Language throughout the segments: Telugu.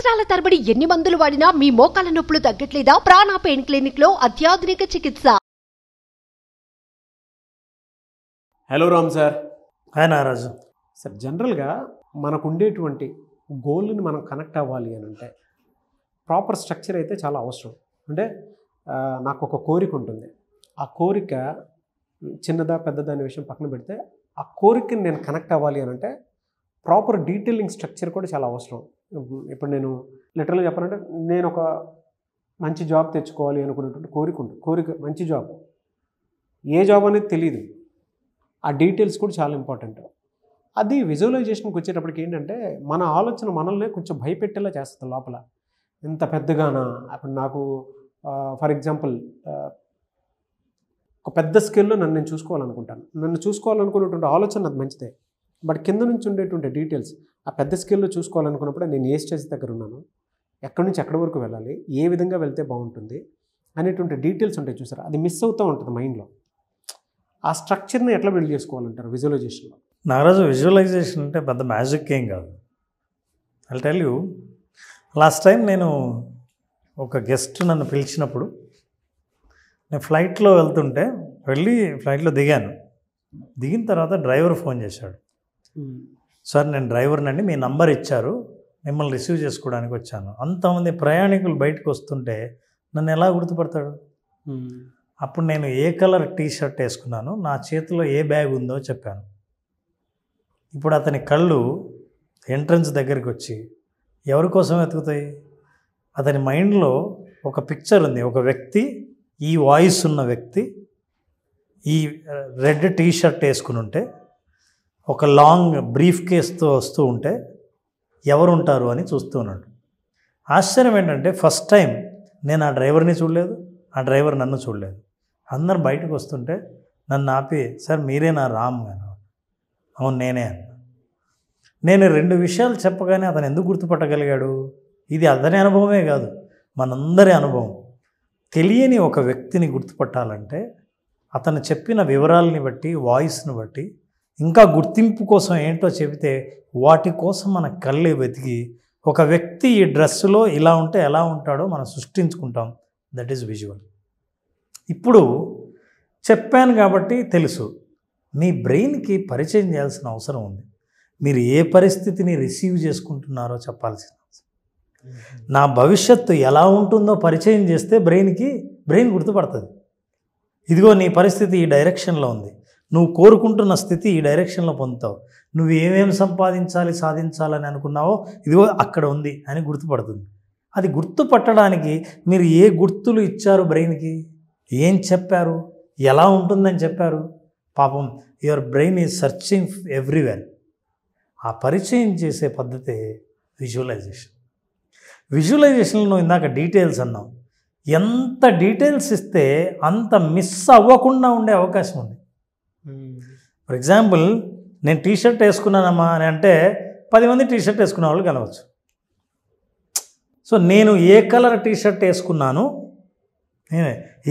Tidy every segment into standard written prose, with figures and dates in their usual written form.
సంవత్సరాల తరబడి ఎన్ని మందులు వాడినా మీ మోకాల నొప్పులు తగ్గట్లేదా? ప్రాణ పెయిన్ క్లినిక్ లో అత్యాధునిక చికిత్స. Hello Ram sir. Hi Nagaraju. Sir, జనరల్గా మనకు ఉండేటువంటి గోల్ని మనం కనెక్ట్ అవ్వాలి అని అంటే ప్రాపర్ స్ట్రక్చర్ అయితే చాలా అవసరం. అంటే నాకు ఒక కోరిక ఉంటుంది. ఆ కోరిక చిన్నదా పెద్దదా అనే విషయం పక్కన పెడితే ఆ కోరికని నేను కనెక్ట్ అవ్వాలి అని అంటే ప్రాపర్ డీటెయిలింగ్ స్ట్రక్చర్ కూడా చాలా అవసరం. ఇప్పుడు నేను లిటరల్గా చెప్పాలంటే నేను ఒక మంచి జాబ్ తెచ్చుకోవాలి అనుకునేటువంటి కోరిక ఉంది. కోరిక మంచి జాబ్, ఏ జాబ్ అనేది తెలియదు. ఆ డీటెయిల్స్ కూడా చాలా ఇంపార్టెంట్. అది విజువలైజేషన్కి వచ్చేటప్పటికి ఏంటంటే మన ఆలోచన మనల్ని కొంచెం భయపెట్టేలా చేస్తుంది లోపల. ఎంత పెద్దగానా, అప్పుడు నాకు ఫర్ ఎగ్జాంపుల్ ఒక పెద్ద స్కేల్లో నన్ను నేను చూసుకోవాలనుకుంటాను. నన్ను చూసుకోవాలనుకునేటువంటి ఆలోచన నాకు మంచిదే. బట్ కింద నుంచి ఉండేటువంటి డీటెయిల్స్ ఆ పెద్ద స్కేల్లో చూసుకోవాలనుకున్నప్పుడు నేను ఏ స్టేజ్ దగ్గర ఉన్నాను, ఎక్కడి నుంచి ఎక్కడి వరకు వెళ్ళాలి, ఏ విధంగా వెళ్తే బాగుంటుంది అనేటువంటి డీటెయిల్స్ ఉంటాయి చూసారా, అది మిస్ అవుతూ ఉంటుంది మైండ్లో. ఆ స్ట్రక్చర్ని ఎట్లా బిల్డ్ చేసుకోవాలంటారు విజువలైజేషన్లో? నాగరాజు, విజువలైజేషన్ అంటే పెద్ద మ్యాజిక్ ఏం కాదు. I tell you, last time నేను ఒక గెస్ట్ నన్ను పిలిచినప్పుడు నేను ఫ్లైట్లో వెళ్తుంటే ఫ్లైట్లో దిగిన తర్వాత డ్రైవర్ ఫోన్ చేశాడు. సార్, నేను డ్రైవర్నండి, మీ నంబర్ ఇచ్చారు, మిమ్మల్ని రిసీవ్ చేసుకోవడానికి వచ్చాను. అంతమంది ప్రయాణికులు బయటకు వస్తుంటే నన్ను ఎలా గుర్తుపడతాడు? అప్పుడు నేను ఏ కలర్ టీ షర్ట్ వేసుకున్నాను, నా చేతిలో ఏ బ్యాగ్ ఉందో చెప్పాను. ఇప్పుడు అతని కళ్ళు ఎంట్రన్స్ దగ్గరికి వచ్చి ఎవరి కోసం వెతుకుతాయి? అతని మైండ్లో ఒక పిక్చర్ ఉంది. ఒక వ్యక్తి, ఈ వాయిస్ ఉన్న వ్యక్తి ఈ రెడ్ టీ షర్ట్ వేసుకుని ఉంటే, ఒక లాంగ్ బ్రీఫ్ కేస్తో వస్తూ ఉంటే ఎవరు ఉంటారు అని చూస్తూ ఉన్నాడు. ఆశ్చర్యం ఏంటంటే ఫస్ట్ టైం నేను ఆ డ్రైవర్ని చూడలేదు, ఆ డ్రైవర్ నన్ను చూడలేదు. అందరు బయటకు వస్తుంటే నన్ను ఆపి, సార్ మీరేనా రామ్ గారు? అవును నేనే అన్న. నేను 2 విషయాలు చెప్పగానే అతను ఎందుకు గుర్తుపట్టగలిగాడు? ఇది అతని అనుభవమే కాదు, మనందరి అనుభవం. తెలియని ఒక వ్యక్తిని గుర్తుపట్టాలంటే అతను చెప్పిన వివరాలని బట్టి, వాయిస్ని బట్టి, ఇంకా గుర్తింపు కోసం ఏంటో చెబితే వాటి కోసం మన కళ్ళే వెతికి ఒక వ్యక్తి ఈ డ్రెస్సులో ఇలా ఉంటే ఎలా ఉంటాడో మనం సృష్టించుకుంటాం. That is visual. ఇప్పుడు చెప్పాను కాబట్టి తెలుసు. మీ బ్రెయిన్కి పరిచయం చేయాల్సిన అవసరం ఉంది. మీరు ఏ పరిస్థితిని రిసీవ్ చేసుకుంటున్నారో చెప్పాల్సిన అవసరం. నా భవిష్యత్తు ఎలా ఉంటుందో పరిచయం చేస్తే బ్రెయిన్ గుర్తుపడుతుంది. ఇదిగో నీ పరిస్థితి ఈ డైరెక్షన్లో ఉంది, నువ్వు కోరుకుంటున్న స్థితి ఈ డైరెక్షన్లో పొందుతావు, నువ్వు ఏమేమి సాధించాలని అనుకున్నావో ఇదిగో అక్కడ ఉంది అని గుర్తుపడుతుంది. అది గుర్తుపట్టడానికి మీరు ఏ గుర్తులు ఇచ్చారు బ్రెయిన్కి, ఏం చెప్పారు, ఎలా ఉంటుందని చెప్పారు? పాపం your brain is searching everywhere. ఆ పరిచయం చేసే పద్ధతే విజువలైజేషన్. విజువలైజేషన్లో ఇందాక డీటెయిల్స్ అన్నాం. ఎంత డీటెయిల్స్ ఇస్తే అంత మిస్ అవ్వకుండా ఉండే అవకాశం ఉంది. ఫర్ ఎగ్జాంపుల్, నేను టీ షర్ట్ వేసుకున్నానమ్మా అని అంటే 10 మంది టీ షర్ట్ వేసుకున్న వాళ్ళు కలవచ్చు. సో నేను ఏ కలర్ టీ షర్ట్ వేసుకున్నాను,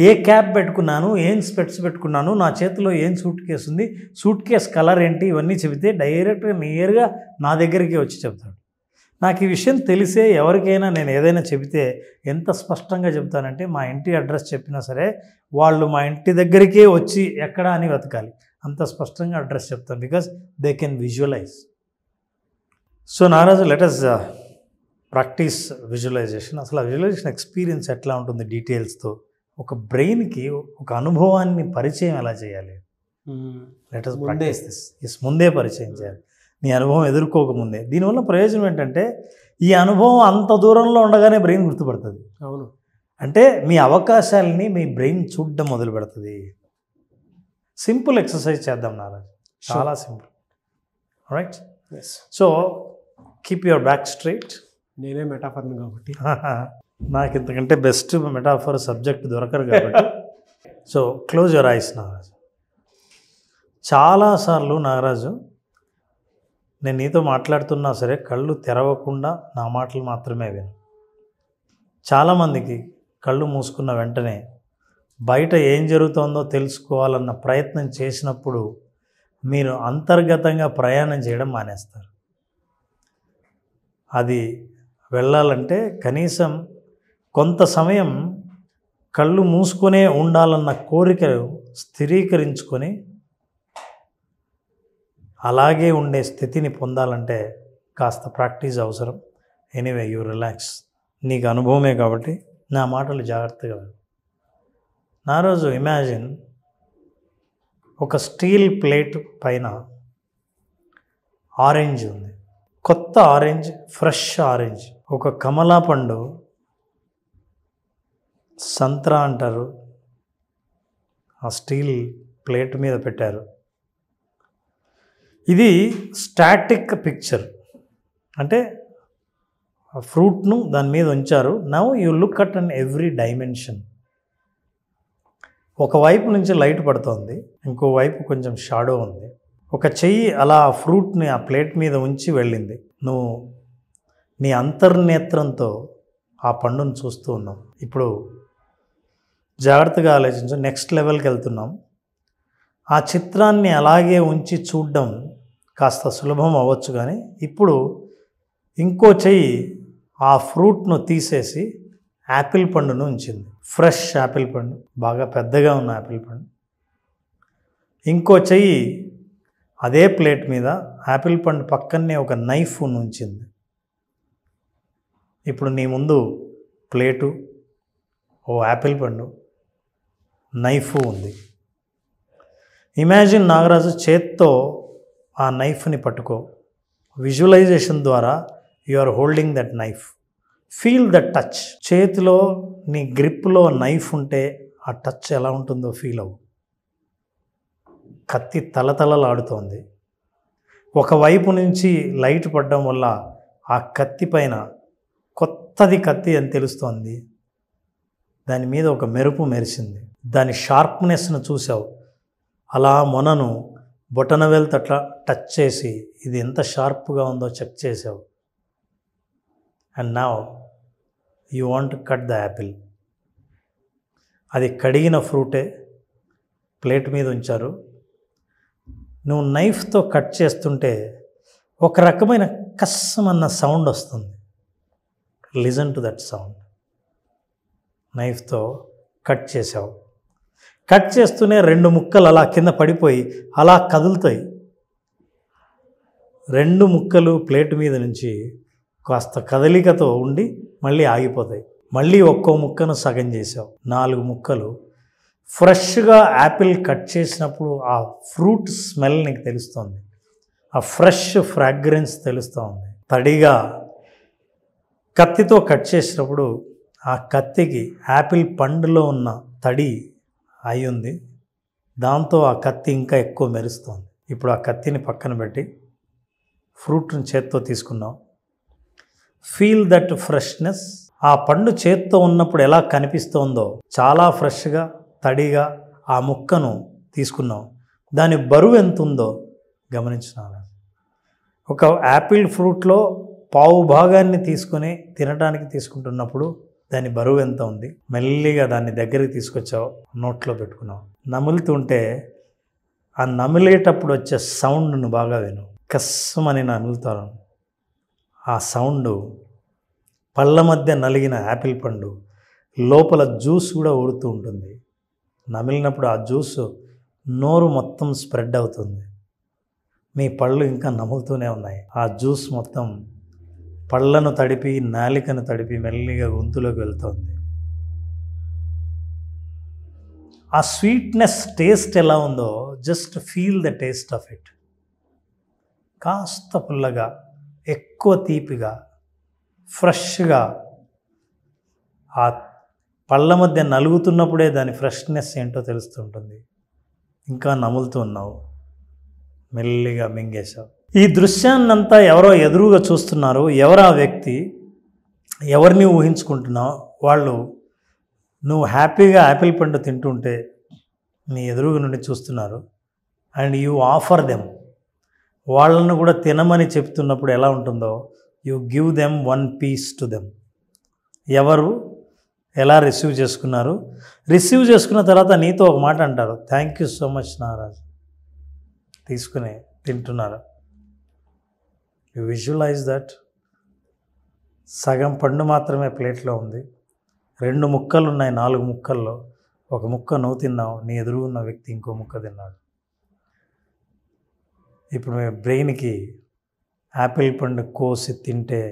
ఏ క్యాప్ పెట్టుకున్నాను, ఏం స్పెట్స్ పెట్టుకున్నాను, నా చేతిలో ఏం సూట్ కేసు ఉంది, సూట్ కేస్ కలర్ ఏంటి, ఇవన్నీ చెబితే డైరెక్ట్గా నేరుగా నా దగ్గరికి వచ్చి చెప్తాడు. నాకు ఈ విషయం తెలిసే ఎవరికైనా నేను ఏదైనా చెబితే ఎంత స్పష్టంగా చెప్తానంటే, మా ఇంటి అడ్రస్ చెప్పినా సరే వాళ్ళు మా ఇంటి దగ్గరికే వచ్చి ఎక్కడ అని వెతకాలి, అంత స్పష్టంగా అడ్రస్ చెప్తాను. Because they can visualise. So Naraju, let us practise visualisation. అసలు ఆ విజువలైజేషన్ ఎక్స్పీరియన్స్ ఎట్లా ఉంటుంది డీటెయిల్స్తో? ఒక బ్రెయిన్కి ఒక అనుభవాన్ని పరిచయం ఎలా చేయాలి? Let us practice this. ముందే పరిచయం చేయాలి, నీ అనుభవం ఎదుర్కోకముందే. దీనివల్ల ప్రయోజనం ఏంటంటే ఈ అనుభవం అంత దూరంలో ఉండగానే బ్రెయిన్ గుర్తుపడుతుంది. అవును, అంటే మీ అవకాశాలని మీ బ్రెయిన్ చూడడం మొదలు పెడుతుంది. సింపుల్ ఎక్సర్సైజ్ చేద్దాం నారాజు, చాలా simple. Right? So keep your back straight. నేనే మెటాఫర్ని కాబట్టి నాకు ఇంతకంటే బెస్ట్ మెటాఫర్ సబ్జెక్ట్ దొరకరు కాబట్టి. So close your eyes Nagaraju. చాలాసార్లు నాగరాజు నేను నీతో మాట్లాడుతున్నా సరే కళ్ళు తెరవకుండా నా మాటలు మాత్రమే విను. చాలామందికి కళ్ళు మూసుకున్న వెంటనే బయట ఏం జరుగుతుందో తెలుసుకోవాలన్న ప్రయత్నం చేసినప్పుడు మీరు అంతర్గతంగా ప్రయాణం చేయడం మానేస్తారు. అది వెళ్ళాలంటే కనీసం కొంత సమయం కళ్ళు మూసుకొనే ఉండాలన్న కోరిక స్థిరీకరించుకొని అలాగే ఉండే స్థితిని పొందాలంటే కాస్త ప్రాక్టీస్ అవసరం. Anyway, you relax. నీకు అనుభవమే కాబట్టి నా మాటలు జాగ్రత్తగా విను. నా రోజు ఇమాజిన్ ఒక స్టీల్ ప్లేట్ పైన ఆరెంజ్ ఉంది, కొత్త ఆరెంజ్, ఫ్రెష్ ఆరెంజ్. ఒక కమలా పండు, సంత్రా అంటారు, ఆ స్టీల్ ప్లేట్ మీద పెట్టారు. ఇది స్టాటిక్ పిక్చర్, అంటే ఆ ఫ్రూట్ను దాని మీద ఉంచారు. Now you look at an every dimension. ఒకవైపు నుంచి లైట్ పడుతోంది, ఇంకోవైపు కొంచెం షాడో ఉంది. ఒక చెయ్యి అలా ఆ ఫ్రూట్ని ఆ ప్లేట్ మీద ఉంచి వెళ్ళింది. నువ్వు నీ అంతర్నేత్రంతో ఆ పండును చూస్తూ ఉన్నావు. ఇప్పుడు జాగ్రత్తగా ఆలోచించు, నెక్స్ట్ లెవెల్కి వెళ్తున్నాం. ఆ చిత్రాన్ని అలాగే ఉంచి చూడడం కాస్త సులభం అవ్వచ్చు, కానీ ఇప్పుడు ఇంకో చెయ్యి ఆ ఫ్రూట్ను తీసేసి యాపిల్ పండును ఉంచింది. ఫ్రెష్ యాపిల్ పండు, బాగా పెద్దగా ఉన్న యాపిల్ పండు. ఇంకో చెయ్యి అదే ప్లేట్ మీద యాపిల్ పండు పక్కనే ఒక నైఫ్ ఉంచింది. ఇప్పుడు నీ ముందు ప్లేటు, ఓ యాపిల్ పండు, నైఫ్ ఉంది. ఇమాజిన్ నాగరాజు చేత్తో ఆ నైఫ్ని పట్టుకో. విజువలైజేషన్ ద్వారా you are holding that knife. Feel that touch. చేతిలో నీ గ్రిప్లో నైఫ్ ఉంటే ఆ టచ్ ఎలా ఉంటుందో ఫీల్ అవ్వు. కత్తి తలతలలాడుతోంది. ఒకవైపు నుంచి లైట్ పడడం వల్ల ఆ కత్తి పైన కొత్తది కత్తి అని తెలుస్తోంది. దాని మీద ఒక మెరుపు మెరిసింది. దాని షార్ప్నెస్ను చూసావు. అలా మొనను బొటనవేలుతో అట్లా టచ్ చేసి ఇది ఎంత షార్ప్గా ఉందో చెక్ చేసావు. And now you want to cut the Apple. అది కడిగిన ఫ్రూటే ప్లేట్ మీద ఉంచారు. నువ్వు నైఫ్తో కట్ చేస్తుంటే ఒక రకమైన కస్సమన్న సౌండ్ వస్తుంది. Listen to that sound. నైఫ్తో కట్ చేసావు. కట్ చేస్తూనే 2 ముక్కలు అలా కింద పడిపోయి అలా కదులుతాయి. 2 ముక్కలు ప్లేట్ మీద నుంచి కాస్త కదలికతో ఉండి మళ్ళీ ఆగిపోతాయి. మళ్ళీ ఒక్కో ముక్కను సగం చేసావు. 4 ముక్కలు. ఫ్రెష్గా యాపిల్ కట్ చేసినప్పుడు ఆ ఫ్రూట్ స్మెల్ నీకు తెలుస్తుంది. ఆ ఫ్రెష్ ఫ్రాగ్రెన్స్ తెలుస్తూ ఉంది. తడిగా కత్తితో కట్ చేసినప్పుడు ఆ కత్తికి యాపిల్ పండులో ఉన్న తడి అయి ఉంది. దాంతో ఆ కత్తి ఇంకా ఎక్కువ మెరుస్తోంది. ఇప్పుడు ఆ కత్తిని పక్కన పెట్టి ఫ్రూట్ని చేత్తో తీసుకున్నావు. Feel that freshness. ఆ పండు చేత్తో ఉన్నప్పుడు ఎలా కనిపిస్తోందో చాలా ఫ్రెష్గా తడిగా ఆ ముక్కను తీసుకున్నావు. దాని బరువు ఎంత ఉందో గమనించినాను. ఒక యాపిల్ ఫ్రూట్లో పావు భాగాన్ని తీసుకొని తినడానికి తీసుకుంటున్నప్పుడు దాని బరువు ఎంత ఉంది. మెల్లిగా దాన్ని దగ్గరికి తీసుకొచ్చావు, నోట్లో పెట్టుకున్నావు. నములుతుంటే ఆ నమిలేటప్పుడు వచ్చే సౌండ్ను బాగా విను. కస్సమని నములుతాను. ఆ సౌండ్ పళ్ళ మధ్య నలిగిన యాపిల్ పండు లోపల జ్యూస్ కూడా ఊరుతూ ఉంటుంది. నమిలినప్పుడు ఆ జ్యూస్ నోరు మొత్తం స్ప్రెడ్ అవుతుంది. మీ పళ్ళు ఇంకా నములుతూనే ఉన్నాయి. ఆ జ్యూస్ మొత్తం పళ్ళను తడిపి నాలికను తడిపి మెల్లిగా గొంతులోకి వెళ్తుంది. ఆ స్వీట్నెస్ టేస్ట్ ఎలా ఉందో just feel the taste of it. కాస్త పుల్లగా, ఎక్కువ తీపిగా, ఫ్రెష్గా. ఆ పళ్ళ మధ్య నలుగుతున్నప్పుడే దాని ఫ్రెష్నెస్ ఏంటో తెలుస్తుంటుంది. ఇంకా నములుతూ ఉన్నావు, మెల్లిగా మింగేశావు. ఈ దృశ్యాన్నంతా ఎవరో ఎదురుగా చూస్తున్నారు. ఎవరు ఆ వ్యక్తి? ఎవరిని ఊహించుకుంటున్నావు? వాళ్ళు నువ్వు హ్యాపీగా యాపిల్ పండు తింటుంటే నీ ఎదురుగా నుండి చూస్తున్నారు. And you offer them. వాళ్ళను కూడా తినమని చెప్తున్నప్పుడు ఎలా ఉంటుందో you give them 1 piece to them. ఎవరు ఎలా రిసీవ్ చేసుకున్నారు? రిసీవ్ చేసుకున్న తర్వాత నీతో ఒక మాట అంటారు, thank you so much Nagaraju. తీసుకుని తింటున్నారు. You visualise that. సగం పండు మాత్రమే ప్లేట్లో ఉంది, 2 ముక్కలు ఉన్నాయి 4 ముక్కల్లో, ఒక ముక్క నువ్వు తిన్నావు, నీ ఎదురు ఉన్న వ్యక్తి ఇంకో ముక్క తిన్నాడు. ఇప్పుడు మీ బ్రెయిన్కి యాపిల్ పండు కోసి తింటే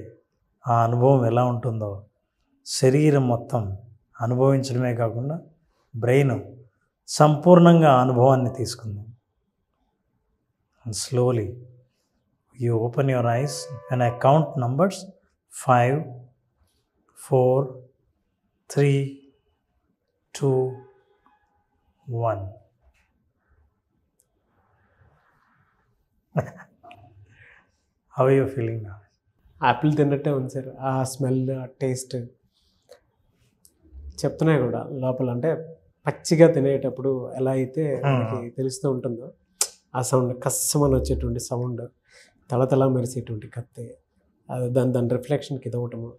ఆ అనుభవం ఎలా ఉంటుందో శరీరం మొత్తం అనుభవించడమే కాకుండా బ్రెయిన్ సంపూర్ణంగా ఆ అనుభవాన్ని తీసుకుంది. Slowly you open your eyes when I count numbers 5, 4, 3, 2, 1. How are you feeling now? Apple తిన్నట్టే ఉంది సార్. ఆ స్మెల్, ఆ టేస్ట్ చెప్తున్నాయి కూడా లోపల. అంటే పచ్చిగా తినేటప్పుడు ఎలా అయితే మనకి తెలుస్తూ ఉంటుందో ఆ సౌండ్, కస్సమని వచ్చేటువంటి సౌండ్, తలతలా మెరిసేటువంటి కత్తి, అది దాని రిఫ్లెక్షన్కి ఇదవటము,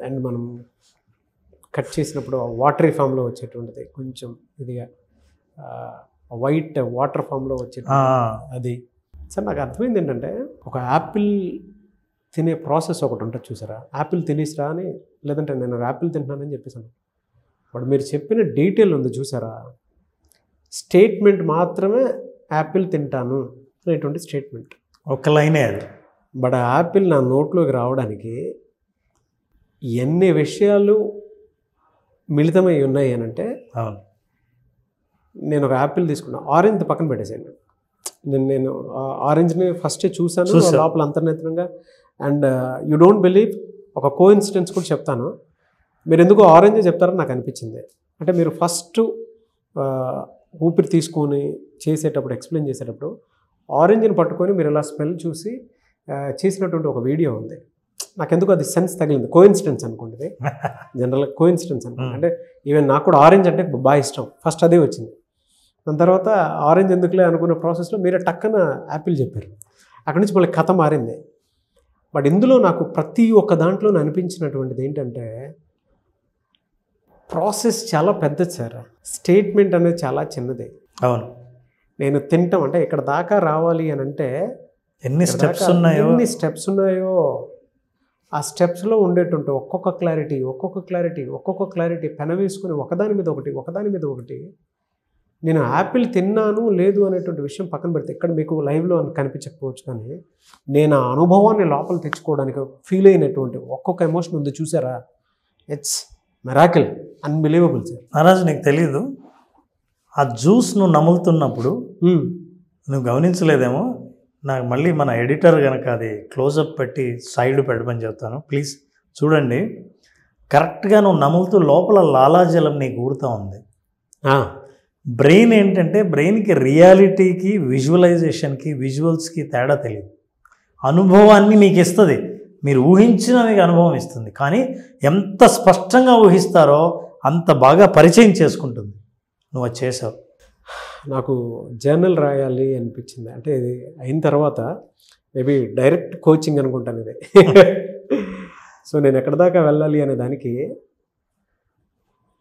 అండ్ మనం కట్ చేసినప్పుడు వాటరీ ఫామ్లో వచ్చేటువంటిది, కొంచెం ఇదిగా వైట్ వాటర్ ఫామ్లో వచ్చేటువంటి అది. సార్ నాకు అర్థమైంది ఏంటంటే, ఒక యాపిల్ తినే ప్రాసెస్ ఒకటి ఉంటుంది చూసారా, యాపిల్ తినేసిరా అని, లేదంటే నేను యాపిల్ తింటున్నానని చెప్పేసాను. బట్ మీరు చెప్పిన డీటెయిల్ ఉంది చూసారా, స్టేట్మెంట్ మాత్రమే యాపిల్ తింటాను అనేటువంటి స్టేట్మెంట్, ఒక లైనే అది. బట్ ఆ యాపిల్ నా నోట్లోకి రావడానికి ఎన్ని విషయాలు మిళితమై ఉన్నాయి అని అంటే, అవును, నేను ఒక యాపిల్ తీసుకున్నా, ఆరెంజ్ పక్కన పెట్టేసాను. నేను ఆరెంజ్ని ఫస్టే చూశాను లోపల అంతర్నేత్రంగా. అండ్ యూ డోంట్ బిలీవ్, ఒక కోఇన్సిడెన్స్ కూడా చెప్తాను. మీరు ఎందుకు ఆరెంజ్ చెప్తారని నాకు అనిపించింది. అంటే మీరు ఫస్ట్ ఊపిరి తీసుకొని చేసేటప్పుడు, ఎక్స్ప్లెయిన్ చేసేటప్పుడు ఆరెంజ్ని పట్టుకొని మీరు ఇలా స్మెల్ చూసి చేసినటువంటి ఒక వీడియో ఉంది. నాకెందుకు అది సెన్స్ తగిలింది. కోఇన్సిడెన్స్ అనుకోండి, జనరల్గా కోఇన్సిడెన్స్ అనుకోండి. అంటే ఈవెన్ నాకు కూడా ఆరెంజ్ అంటే బాగా ఇష్టం, ఫస్ట్ అదే వచ్చింది. దాని తర్వాత ఆరెంజ్ ఎందుకులే అనుకున్న ప్రాసెస్లో మీరే టక్కన యాపిల్ చెప్పారు. అక్కడి నుంచి మళ్ళీ కథ మారింది. బట్ ఇందులో నాకు ప్రతి ఒక్క దాంట్లో అనిపించినటువంటిది ఏంటంటే, ప్రాసెస్ చాలా పెద్దది సార్, స్టేట్మెంట్ అనేది చాలా చిన్నది. అవును, నేను తింటాం అంటే ఇక్కడ దాకా రావాలి అని అంటే ఎన్ని స్టెప్స్ ఉన్నాయో ఆ స్టెప్స్లో ఉండేటువంటి ఒక్కొక్క క్లారిటీ పెన వేసుకుని ఒకదాని మీద ఒకటి. నేను యాపిల్ తిన్నాను లేదు అనేటువంటి విషయం పక్కన పెడితే, ఇక్కడ మీకు లైవ్లో కనిపించకపోవచ్చు, కానీ నేను ఆ అనుభవాన్ని లోపల తెచ్చుకోవడానికి ఫీల్ అయినటువంటి ఒక్కొక్క ఎమోషన్ ఉంది చూసారా, ఇట్స్ మిరాకిల్, అన్బిలీవబుల్ సార్. మహారాజు నీకు తెలీదు, ఆ జ్యూస్ నువ్వు నములుతున్నప్పుడు నువ్వు గమనించలేదేమో. నాకు మళ్ళీ మన ఎడిటర్ కనుక అది క్లోజప్ పెట్టి సైడ్ పెట్టమని చెప్తాను, ప్లీజ్ చూడండి. కరెక్ట్గా నువ్వు నములుతూ లోపల లాలాజలం నీకు ఊరుతూ ఉంది. బ్రెయిన్ ఏంటంటే, బ్రెయిన్కి రియాలిటీకి, విజువలైజేషన్కి, విజువల్స్కి తేడా తెలియదు. అనుభవాన్ని మీకు ఇస్తుంది, మీరు ఊహించిన మీకు అనుభవం ఇస్తుంది. కానీ ఎంత స్పష్టంగా ఊహిస్తారో అంత బాగా పరిచయం చేసుకుంటుంది. నువ్వు అది చేసావు. నాకు జర్నల్ రాయాలి అనిపించింది. అంటే ఇది అయిన తర్వాత మేబీ డైరెక్ట్ కోచింగ్ అనుకుంటాను ఇది. సో నేను ఎక్కడ దాకా వెళ్ళాలి అనే దానికి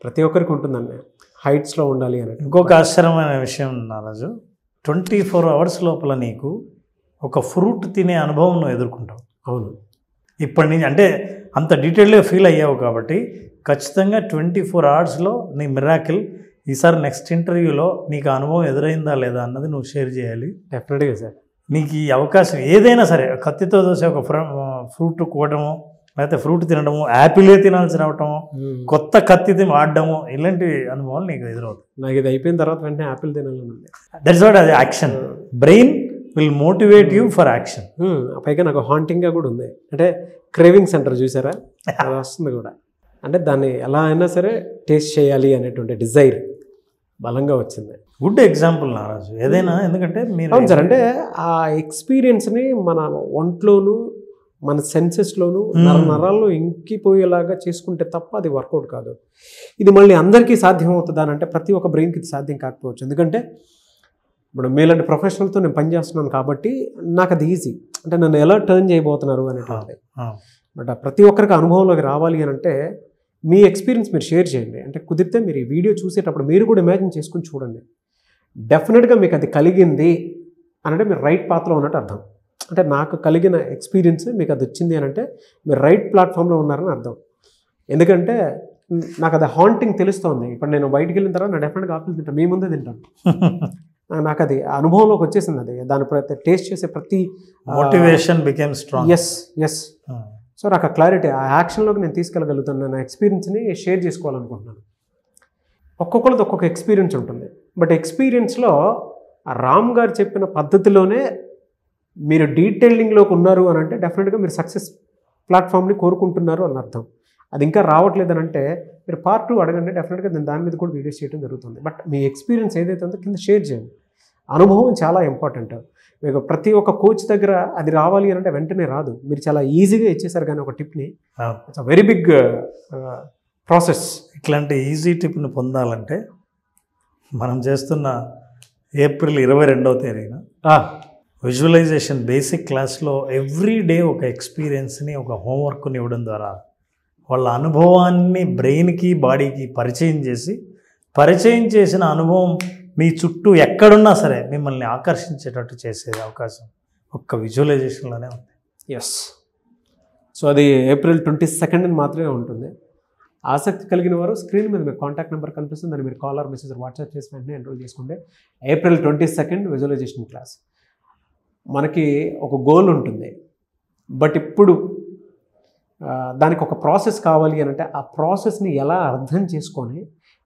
ప్రతి ఒక్కరికి ఉంటుందండి, హైట్స్లో ఉండాలి అని. ఇంకొక ఆశ్చర్యమైన విషయం నారాజు, 24 hours లోపల నీకు ఒక ఫ్రూట్ తినే అనుభవం నువ్వు ఎదుర్కొంటావు. అవును, ఇప్పటి నుంచి అంటే అంత డీటెయిల్గా ఫీల్ అయ్యావు కాబట్టి ఖచ్చితంగా 24 hours నీ మిరాకిల్. ఈసారి నెక్స్ట్ ఇంటర్వ్యూలో నీకు అనుభవం ఎదురైందా లేదా అన్నది నువ్వు షేర్ చేయాలి. డెఫినెట్గా సార్. నీకు ఈ అవకాశం ఏదైనా సరే, కత్తితో దోసే ఒక ఫ్రూట్ కోవడము, లేకపోతే ఫ్రూట్ తినడము, యాపిలే తినాల్సి రావటము, కొత్త కత్తి వాడడము, ఇలాంటి అనుభవాలు నీకు ఎదురవుతాయి. నాకు ఇది అయిపోయిన తర్వాత వెంటనే యాపిల్ తినాలని ఉంది. దట్స్ వాట్, అది action. Brain will motivate you for action. పైగా నాకు హాంటింగ్గా కూడా ఉంది. అంటే క్రేవింగ్ సెంటర్ చూసారా, అది వస్తుంది కూడా. అంటే దాన్ని ఎలా అయినా సరే టేస్ట్ చేయాలి అనేటువంటి డిజైర్ బలంగా వచ్చింది. గుడ్ ఎగ్జాంపుల్ నారాజు ఏదైనా. ఎందుకంటే మీరు అవును సార్, అంటే ఆ ఎక్స్పీరియన్స్ని మన ఒంట్లోనూ మన సెన్సెస్లోనూ నరాల్లో ఇంకిపోయేలాగా చేసుకుంటే తప్ప అది వర్కౌట్ కాదు. ఇది మళ్ళీ అందరికీ సాధ్యం అవుతుందా అని అంటే ప్రతి ఒక్క బ్రెయిన్కి ఇది సాధ్యం కాకపోవచ్చు. ఎందుకంటే ఇప్పుడు మీలాంటి ప్రొఫెషనల్తో నేను పనిచేస్తున్నాను కాబట్టి నాకు అది ఈజీ. అంటే నన్ను ఎలా టర్న్ చేయబోతున్నారు అనేటువంటి. బట్ ప్రతి ఒక్కరికి అనుభవంలోకి రావాలి అని అంటే మీ ఎక్స్పీరియన్స్ మీరు షేర్ చేయండి. అంటే కుదిరితే మీరు ఈ వీడియో చూసేటప్పుడు మీరు కూడా ఇమాజిన్ చేసుకుని చూడండి. డెఫినెట్గా మీకు అది కలిగింది అంటే మీరు రైట్ పాత్లో ఉన్నట్టు అర్థం. అంటే నాకు కలిగిన ఎక్స్పీరియన్స్ మీకు అది వచ్చింది అని అంటే మీరు రైట్ ప్లాట్ఫామ్లో ఉన్నారని అర్థం. ఎందుకంటే నాకు అది హాంటింగ్ తెలుస్తోంది. ఇప్పుడు నేను బయటికి వెళ్ళిన తర్వాత నా డెఫినెట్గా ఆపిల్ తింటాను, మీ ముందే తింటాను. నాకు అది అనుభవంలోకి వచ్చేసింది. అది దాని ప్రతి టేస్ట్ చేసే ప్రతి motivation became strong. Yes so నాకు ఆ క్లారిటీ, ఆ యాక్షన్లోకి నేను తీసుకెళ్ళగలుగుతాను. నా ఎక్స్పీరియన్స్ని షేర్ చేసుకోవాలనుకుంటున్నాను. ఒక్కొక్కరిది ఒక్కొక్క ఎక్స్పీరియన్స్ ఉంటుంది. బట్ ఎక్స్పీరియన్స్లో రామ్ గారు చెప్పిన పద్ధతిలోనే మీరు డీటెయిలింగ్లోకి ఉన్నారు అని అంటే డెఫినెట్గా మీరు సక్సెస్ ప్లాట్ఫామ్ని కోరుకుంటున్నారు అని అర్థం. అది ఇంకా రావట్లేదని అంటే మీరు పార్ట్ 2 అడగండి, డెఫినెట్గా నేను దాని మీద కూడా వీడియోస్ చేయడం జరుగుతుంది. బట్ మీ ఎక్స్పీరియన్స్ ఏదైతే ఉందో కింద షేర్ చేయండి. అనుభవం చాలా ఇంపార్టెంట్. మీకు ప్రతి ఒక్క కోచ్ దగ్గర అది రావాలి అని అంటే వెంటనే రాదు. మీరు చాలా ఈజీగా ఇచ్చేసారు కానీ ఒక టిప్ని, it's a very big process. ఇట్లాంటి ఈజీ టిప్ని పొందాలంటే మనం చేస్తున్న ఏప్రిల్ 22వ తేదీన విజువలైజేషన్ బేసిక్ క్లాస్లో ఎవ్రీ డే ఒక ఎక్స్పీరియన్స్ని, ఒక హోంవర్క్ని ఇవ్వడం ద్వారా వాళ్ళ అనుభవాన్ని బ్రెయిన్కి బాడీకి పరిచయం చేసిన అనుభవం మీ చుట్టూ ఎక్కడున్నా సరే మిమ్మల్ని ఆకర్షించేటట్టు చేసే అవకాశం ఒక్క విజువలైజేషన్లోనే ఉంది. ఎస్. సో అది ఏప్రిల్ 22 మాత్రమే ఉంటుంది. ఆసక్తి కలిగిన వారు స్క్రీన్ మీద మీకు కాంటాక్ట్ నెంబర్ కనిపిస్తుంది, దాన్ని మీరు కాల్ ఆర్ మెసేజ్ వాట్సాప్ చేసి వెంటనే ఎన్రోల్ చేసుకోండి. April 22 visualisation class. మనకి ఒక గోల్ ఉంటుంది, బట్ ఇప్పుడు దానికి ఒక ప్రాసెస్ కావాలి అని అంటే ఆ ప్రాసెస్ని ఎలా అర్థం చేసుకొని,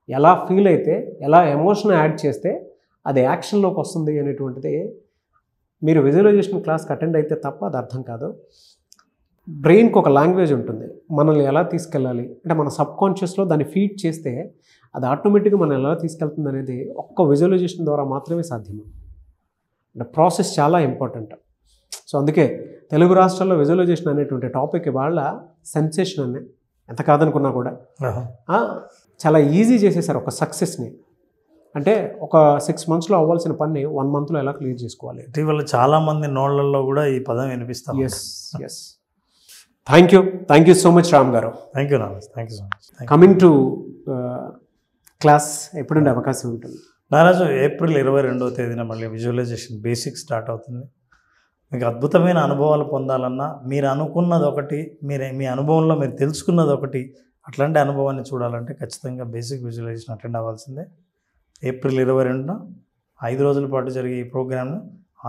ఎలా ఫీల్ అయితే, ఎలా ఎమోషన్ యాడ్ చేస్తే అది యాక్షన్లోకి వస్తుంది అనేటువంటిది మీరు విజువలైజేషన్ క్లాస్కి అటెండ్ అయితే తప్ప అది అర్థం కాదు. బ్రెయిన్కి ఒక లాంగ్వేజ్ ఉంటుంది, మనల్ని ఎలా తీసుకెళ్ళాలి అంటే మన సబ్కాన్షియస్లో దాన్ని ఫీడ్ చేస్తే అది ఆటోమేటిక్గా మనం ఎలా తీసుకెళ్తుంది అనేది ఒక్క విజువలైజేషన్ ద్వారా మాత్రమే సాధ్యం. అంటే ప్రాసెస్ చాలా ఇంపార్టెంట్. సో అందుకే తెలుగు రాష్ట్రాల్లో విజువలైజేషన్ అనేటువంటి టాపిక్ వాళ్ళ సెన్సేషన్ అనే ఎంత కాదనుకున్నా కూడా చాలా ఈజీ చేసేసారు ఒక సక్సెస్ని. అంటే ఒక 6 monthsలో అవ్వాల్సిన పని 1 monthలో ఎలా క్లియర్ చేసుకోవాలి. ఇటీవల చాలామంది నోళ్ళల్లో కూడా ఈ పదం వినిపిస్తాం. Yes. Thank you so much Ram garu. Thank you Naraj, thank you so much. Coming to class ఎప్పుడుండే అవకాశం ఉంటుంది? నారాజు ఏప్రిల్ 22వ తేదీన మళ్ళీ విజువలైజేషన్ బేసిక్ స్టార్ట్ అవుతుంది. మీకు అద్భుతమైన అనుభవాలు పొందాలన్నా, మీరు అనుకున్నది ఒకటి, మీ అనుభవంలో మీరు తెలుసుకున్నది ఒకటి, అట్లాంటి అనుభవాన్ని చూడాలంటే ఖచ్చితంగా బేసిక్ విజువలైజేషన్ అటెండ్ అవ్వాల్సిందే. ఏప్రిల్ 22న 5 రోజుల పాటు జరిగే ఈ ప్రోగ్రామ్ను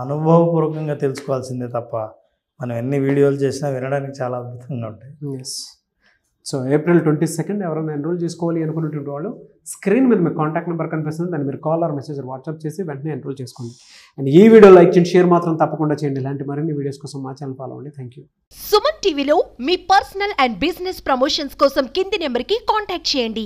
అనుభవపూర్వకంగా తెలుసుకోవాల్సిందే తప్ప మనం ఎన్ని వీడియోలు చేసినా వినడానికి చాలా అద్భుతంగా ఉంటాయి. ఎస్. సో ఏప్రిల్ 22 ఎవరైనా ఎన్రోల్ చేసుకోవాలి అనుకున్నటువంటి వాళ్ళు స్క్రీన్ మీద మీకు కాంటాక్ట్ నెంబర్ కనిపిస్తుంది, దాన్ని మీరు కాల్ ఆర్ మెసేజ్ వాట్సాప్ చేసి వెంటనే ఎన్రోల్ చేసుకోండి. అండ్ ఈ వీడియో లైక్ చేయండి, షేర్ మాత్రం తప్పకుండా చేయండి. ఇలాంటి మరిన్ని వీడియోస్ కోసం మా ఛానల్ ఫాలో అవ్వండి. Thank you. సుమన్ టీవీలో మీ పర్సనల్ అండ్ బిజినెస్ ప్రమోషన్స్ కోసం కింది నెంబర్కి కాంటాక్ట్ చేయండి.